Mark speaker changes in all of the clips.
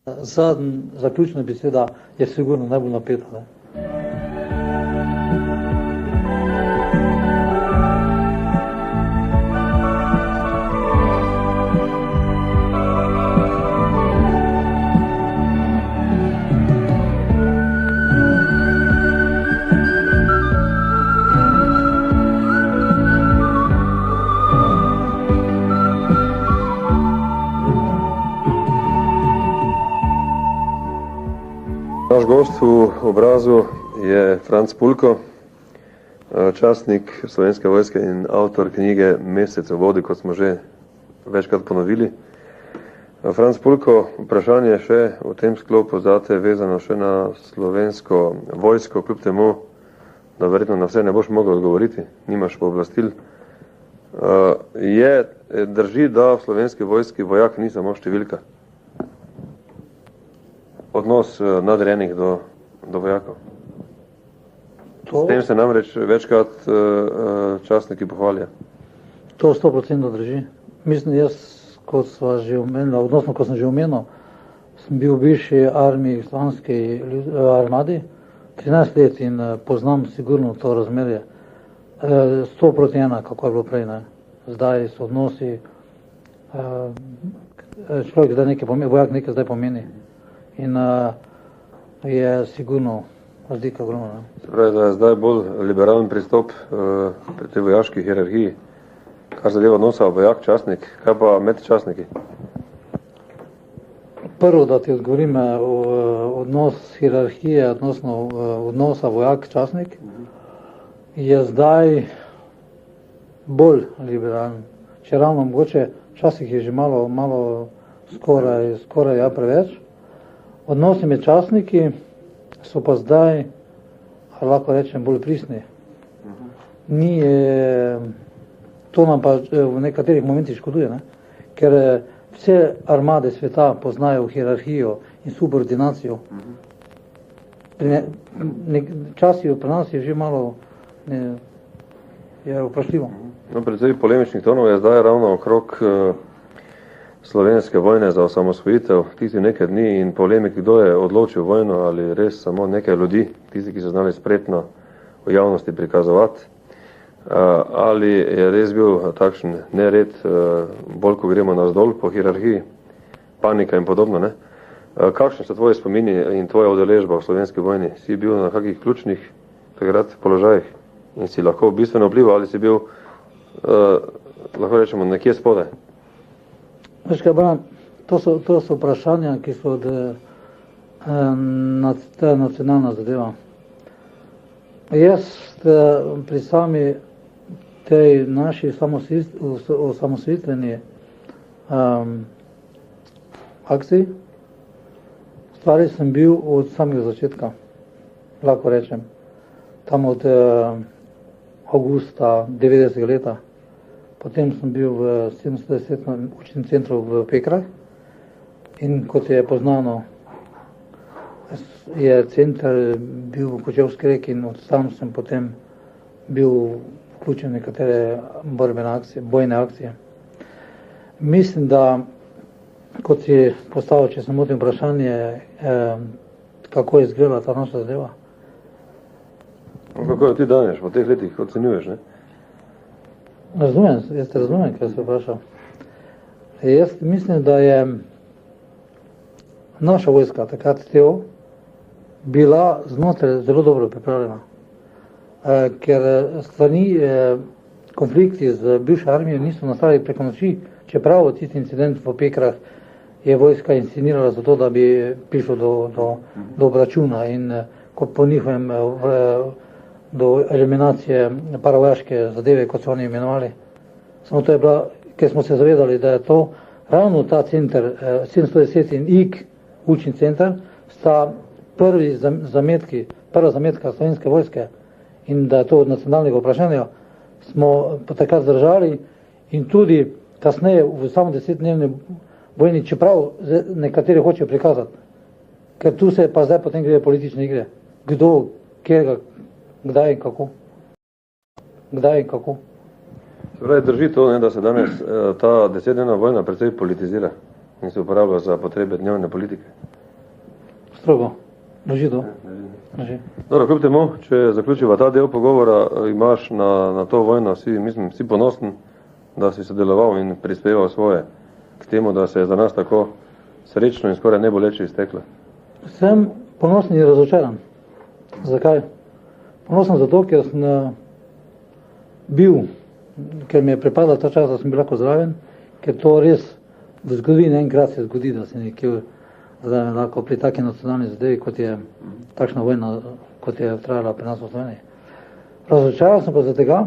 Speaker 1: Zaključna beseda je sigurno najbolj napeta. Ne?
Speaker 2: Naš gost v obrazu je Franc Pulko, častnik Slovenske vojske in avtor knjige Mesec v vodi, kot smo že večkrat ponovili. Franc Pulko, vprašanje še v tem sklopu zate vezano še na slovensko vojsko, kljub temu, da verjetno na vse ne boš mogel odgovoriti, nimaš pooblastil. Drži, da v Slovenski vojski vojak ni samo številka? Odnos nadrejenih do vojakov. S tem se namreč večkrat častniki pohvalijo.
Speaker 1: To 100% drži. Mislim, jaz, kot sva že omenila, odnosno, ko sem že omenil, sem bil v bivši armiji, Slovenski armadi, 13 let in poznam sigurno to razmerje. 100%, kako je bilo prej. Ne? Zdaj so odnosi, človek zdaj nekaj pomeni, vojak nekaj zdaj pomeni. In je sigurno razlika ogromna.
Speaker 2: Se pravi, da je zdaj bolj liberalen pristop pri tej vojaški hierarhiji, kar zadeva odnosa vojak-častnik, kaj pa med častniki?
Speaker 1: Prvo, da ti odgovorim, odnos hierarhije, odnosa vojak-častnik, je zdaj bolj liberalen. Če ravno mogoče, včasih je že malo skoraj ja preveč. Odnosi med častniki so pa zdaj, lahko rečem, bolj pristni. To nam pa v nekaterih momentih škoduje, ne? Ker vse armade sveta poznajo hierarhijo in subordinacijo. Časijo pri nas je že malo vprašljivo.
Speaker 2: No, predvsej polemičnih tonov je zdaj ravno okrog slovenske vojne za osamosvojitev, tisti nekaj dni in polemiki, kdo je odločil vojno ali res samo nekaj ljudi, tisti, ki so znali spretno v javnosti prikazovati, ali je res bil takšen nered, bolj ko gremo navzdol po hierarhiji, panika in podobno. Ne? Kakšni so tvoji spomini in tvoja udeležba v slovenski vojni? Si bil na kakih ključnih takrat položajih in si lahko bistveno vplival ali si bil, lahko rečemo, nekje spodaj?
Speaker 1: Veš kaj, Bran, to so vprašanja, ki so nacionalna zadeva. Jaz pri sami tej naši osamosvojitveni akciji stvari sem bil od samega začetka, lahko rečem, tam od avgusta 90. leta. Potem sem bil v 77. učnem centru v Pekrah in kot je poznano, je center bil v Kočevski reki in od tam sem potem bil vključen v nekatere bojne akcije. Mislim, da kot si postavil, če sem motim vprašanje, kako je izgledala ta naša zadeva.
Speaker 2: Kako jo ti danes, v teh letih ocenjuješ, ne?
Speaker 1: Jaz te razumem, kaj se vprašal. Jaz mislim, da je naša vojska, takrat TO, bila znotraj zelo dobro pripravljena. Ker strani konflikti z bivšo armijo niso nastali preko noči, čeprav tisti incident v Pekrah je vojska inscenirala zato, da bi prišlo do obračuna in po njihovem do eliminacije paravojaške zadeve, kot so oni imenovali. Samo to je bila, ker smo se zavedali, da je to ravno ta center, 710 in IG, učni center, sta prva zametka slovenske vojske in da je to od nacionalnega vprašanja, smo takrat zdržali in tudi kasneje v samo 10-dnevni vojni, čeprav nekateri hočejo prikazati, ker tu se pa zdaj potem gre politične igre. Kdo, kjerga, kdaj in kako.
Speaker 2: Torej, drži to, ne, da se danes ta 10-dnevna vojna precej politizira in se uporablja za potrebe dnevne politike?
Speaker 1: Strogo. Drži to? Drži.
Speaker 2: Dobro, kljub temu, če zaključiva ta del pogovora, imaš na to vojno vsi ponosni, da si sodeloval in prispeval svoje k temu, da se je za nas tako srečno in skoraj neboleče izteklo.
Speaker 1: Sem ponosen in razočaran. Zakaj? Ponosen zato, ker sem bil, ker mi je pripadal ta čas, da sem bil lahko zraven, ker to res v zgodovini enkrat se zgodi, da se nekje zraven lahko pri taki nacionalni zadevi, kot je takšna vojna, kot je trajala pri nas v Sloveniji. Razočaran sem pa za tega,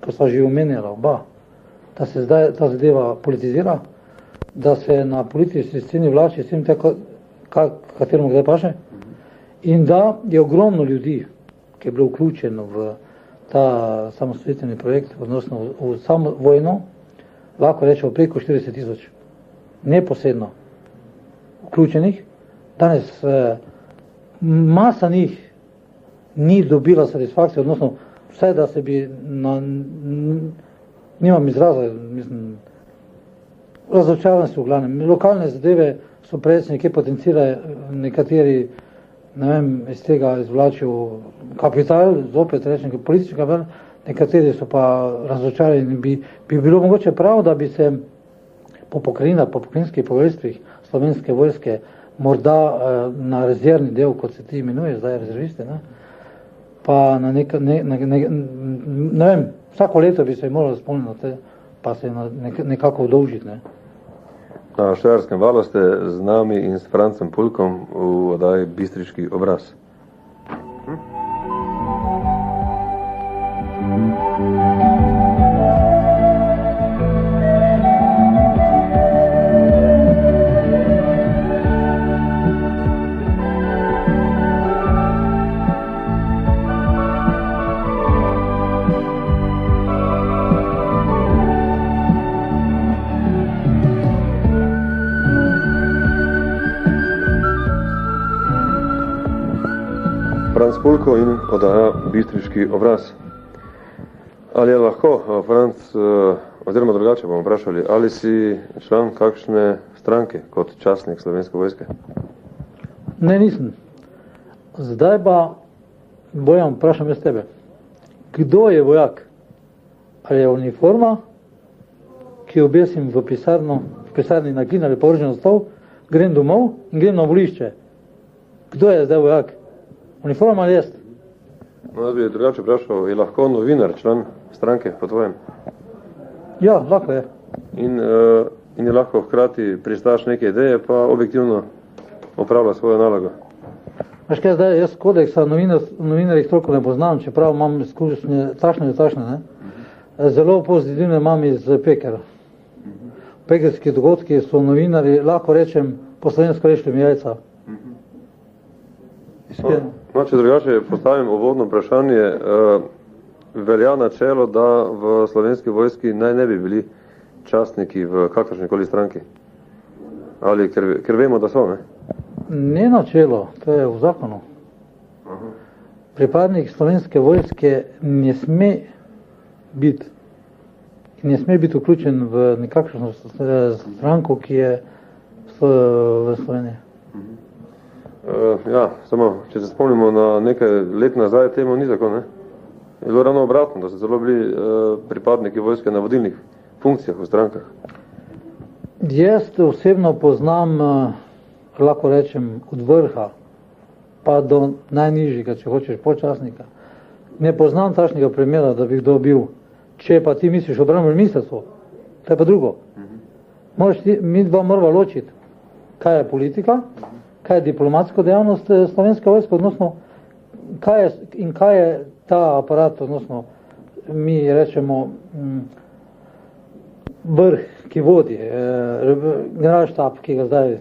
Speaker 1: ko sva že omenjala oba, da se zdaj ta zadeva politizira, da se na politični sceni vlači s tem, kateremu kdaj paše, in da je ogromno ljudi, ki je bilo vključeno v ta samostojitveni projekt, odnosno v samo vojno, lahko rečemo preko 40 000 neposredno vključenih. Danes masa njih ni dobila satisfakcijo, odnosno vsaj da se bi nimam izraza, mislim, razočaranosti v glavnem. Lokalne zadeve so preveč nekje potencirali, nekateri, ne vem, iz tega izvlačijo kapital, zopet rečem, politični kapital, nekateri so pa razočarani. Bi bilo mogoče prav, da bi se po pokrajinah, po pokrajinskih poveljstvih Slovenske vojske morda na rezervni del, kot se ti imenuje, zdaj rezervisti, ne? Pa na ne vem, vsako leto bi se moralo spomniti, pa se nekako udolžiti. Ne?
Speaker 2: Na Štajerskem valu ste z nami in s Francem Pulkom v oddaji Bistriški obraz. Franc Pulko in oddaja Bistriški obraz. Ali je lahko, Franc, oziroma drugače bomo vprašali, ali si član kakšne stranke kot častnik Slovenske vojske?
Speaker 1: Ne, nisem. Zdaj pa, Bojan, vprašam jaz tebe. Kdo je vojak? Ali je uniforma, ki jo obesim v pisarni na klin ali porožen stol, grem domov in grem na volišče? Kdo je zdaj vojak? Uniforma ali jaz?
Speaker 2: No, jaz bi drugače vprašal, je lahko novinar član stranke po tvojem?
Speaker 1: Ja, lahko je.
Speaker 2: In je lahko hkrati pristaš neke ideje, pa objektivno opravlja svojo nalogo?
Speaker 1: Veš kaj, zdaj jaz kodeksa novinarjih toliko ne poznam, čeprav imam izkušnje takšne, ne? Zelo pozitivne imam iz Pekera. Pekerski dogodki so novinari, lahko rečem, po slovensko rešili mi jajca.
Speaker 2: No, če drugače postavim uvodno vprašanje, velja načelo, da v Slovenski vojski naj ne bi bili častniki v kakršnikoli stranki? Ali ker vemo, da so, ne?
Speaker 1: Ne načelo, to je v zakonu. Pripadnik Slovenske vojske ne sme biti vključen v nekakšno stranko, ki je v Sloveniji.
Speaker 2: Ja, samo, če se spomnimo na nekaj let nazaj, temu ni tako, ne? Je bilo ravno obratno, da so zelo bili pripadniki vojske na vodilnih funkcijah v strankah.
Speaker 1: Jaz osebno poznam, lahko rečem, od vrha pa do najnižjega, če hočeš, počasnika. Ne poznam takšnega primera, da bi kdo bil. Če pa ti misliš obrambno ministrstvo, to je pa drugo. Mi dva morava ločiti, kaj je politika, kaj je diplomatska dejavnost Slovenske vojske, odnosno kaj je ta aparat, odnosno mi rečemo vrh, ki vodi, generalštab, ki ga zdaj,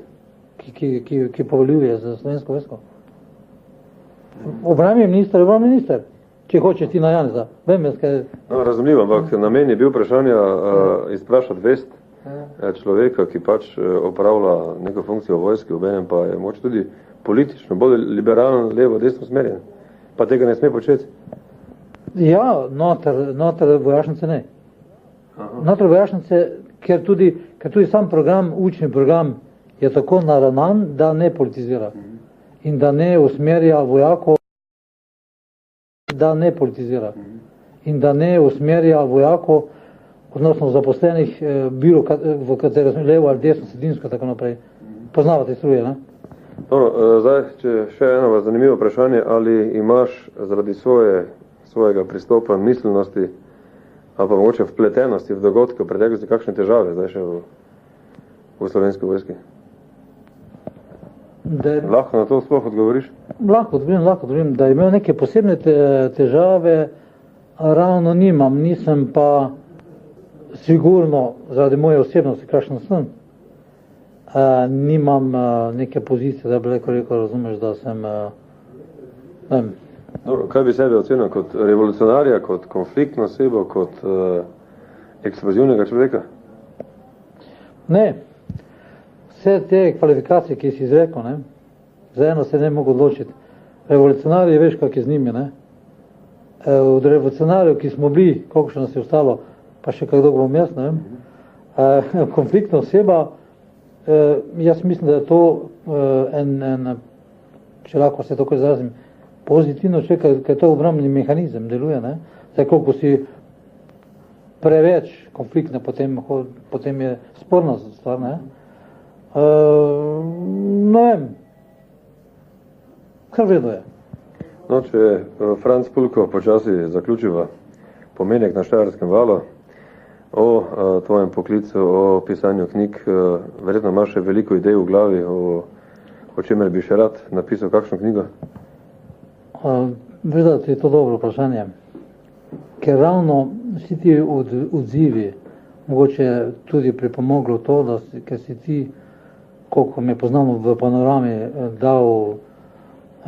Speaker 1: ki poveljuje za Slovensko vojsko. Obrambni minister, če hočeš ti na Janeza. Vem jaz, kaj...
Speaker 2: No, razumljivo, ampak namen je bil vprašanja izprašati vest človeka, ki pač opravlja neko funkcijo v vojski, obenem pa je moč tudi politično, bolj liberalno, levo, desno smerjen. Pa tega ne sme početi.
Speaker 1: Ja, noter vojašnice ne. Noter vojašnice, ker tudi sam program, učni program je tako naravnan, da ne politizira. in da ne usmerja vojakov, da ne politizira in da ne usmerja vojakov, odnosno zaposlenih, bilo v katero smo levo ali desno, sredinsko, tako naprej. Poznavate struje, ne?
Speaker 2: Dobro, zdaj, če še eno zanimivo vprašanje, ali imaš zaradi svojega pristopa, miselnosti, ali pa mogoče vpletenosti v dogodke v preteklosti kakšne težave zdaj še v slovenski vojski? Lahko na to sploh odgovoriš?
Speaker 1: Lahko odgovorim, da je imel neke posebne težave, ravno nimam, nisem pa sigurno zaradi moje osebnosti, kakšen sem, nimam neke pozicije, da bi rekel, razumeš, da sem, ne vem.
Speaker 2: Dobro, kaj bi sebe ocenil kot revolucionarja, kot konfliktno osebo, kot eksplozivnega človeka?
Speaker 1: Ne, vse te kvalifikacije, ki si izrekel, ne, za eno se ne mogo odločiti. Revolucionarji, veš, kak je z njimi, ne. Od revolucionarjev, ki smo bili, koliko še nas je ostalo, pa še kak dolgo bom jaz, ne vem, konfliktna oseba, jaz mislim, da je to če lahko se tako izrazim, pozitivno človek, ker to obrambni mehanizem deluje, ne. Zdaj, koliko si preveč konfliktne, potem je sporna stvar, ne. Ne vem, kar vedno je.
Speaker 2: No, če Franc Pulko počasi zaključiva pomenek na Štajerskem valu, o tvojem poklicu, o pisanju knjig, verjetno imaš še veliko idej v glavi, o čemer bi še rad napisal kakšno knjigo?
Speaker 1: Vedeti je to dobro vprašanje, ker ravno vsi ti odzivi mogoče tudi pripomoglo to, ker si ti, koliko me poznamo v Panorami, dal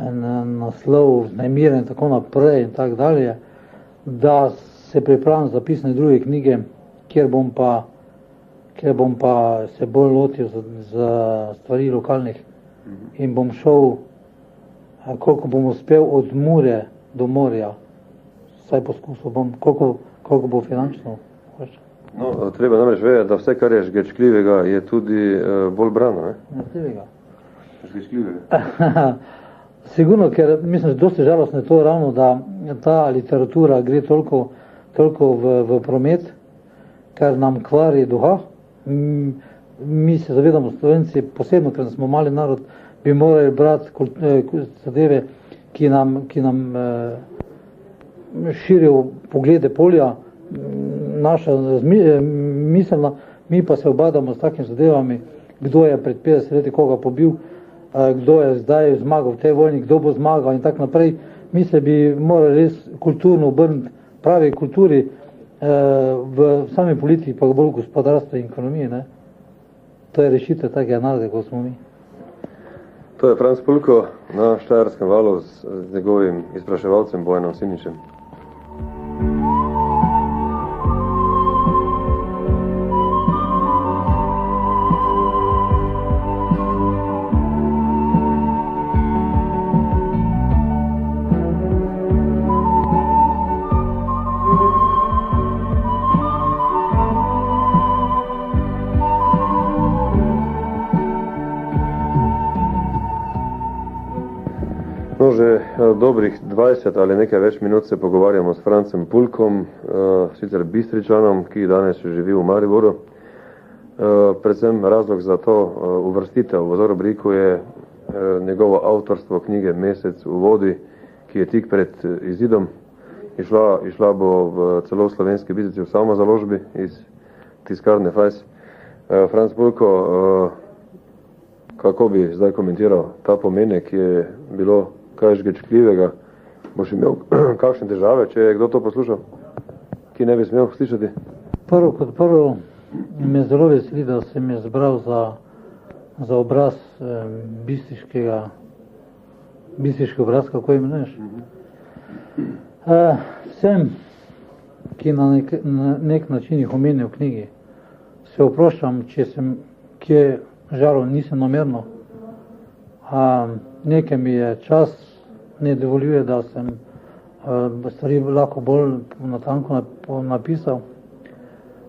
Speaker 1: en naslov Znemiren in tako naprej in tako dalje, da se pripravim za pisanje druge knjige, kjer bom pa se bolj lotil za stvari lokalnih in bom šel, koliko bom uspel od Mure do morja, vsaj poskusil bom, koliko bo finančno.
Speaker 2: No, treba namreč vedeti, da vse, kar je žgečkljivega, je tudi bolj brano, ne? Žgečkljivega.
Speaker 1: Sigurno, ker mislim, dosti žalostno je to ravno, da ta literatura gre toliko v promet, kar nam kvari duha. Mi se zavedamo, Slovenci, posebno, ker smo mali narod, bi morali brati zadeve, ki nam širijo poglede polja, naša miselna, mi pa se obadamo s takimi zadevami, kdo je pred 50 leti koga pobil, kdo je zdaj zmagal v tej vojni, kdo bo zmagal in tako naprej. Mi se bi morali res kulturno obrniti pravi kulturi, v sami politiki, pa bolj gospodarstvo in ekonomije, ne. To je rešitev takega naroda, kot smo mi.
Speaker 2: To je Franc Pulko na Štajerskem valu z njegovim izpraševalcem Bojanom Simičem. No, že dobrih 20 ali nekaj več minut se pogovarjamo s Francem Pulkom, sicer Bistričanom, ki danes živi v Mariboru. Predvsem razlog za to uvrstitev v to rubriko je njegovo avtorstvo knjige Mesec v vodi, ki je tik pred izidom. Išla bo v celo Slovenski Bistrici v samozaložbi iz tiskarne Fajs. Franc Pulko, kako bi zdaj komentiral ta pomenek, ki je bilo kaj žgečkljivega? Boš imel kakšne težave, če je kdo to poslušal, ki ne bi smel slišati?
Speaker 1: Prvo me zelo veseli, da sem je zbral za obraz bistriški obraz, kako imenuješ. Vsem, ki na nek način jih omenil v knjigi, se oproščam, če sem kje žalil, nisem namerno. Nekaj mi je čas, ne dovoljuje, da sem stvari lahko bolj natanko napisal.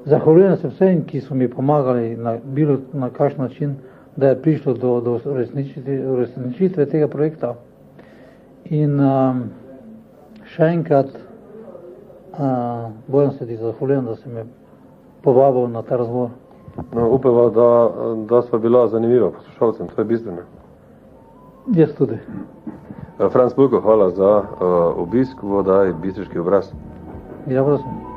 Speaker 1: Zahvaljujem se vsem, ki so mi pomagali na kakšen način, da je prišlo do uresničitve tega projekta. In še enkrat, Bojan, se ti zahvaljujem, da si me povabil na ta razgovor.
Speaker 2: No, upava, da sva bila zanimiva poslušalcem, to je bistveno.
Speaker 1: Jaz tudi.
Speaker 2: Franc Pulko, hvala za obisk v oddaji Bistriški obraz.
Speaker 1: Ja, prosim.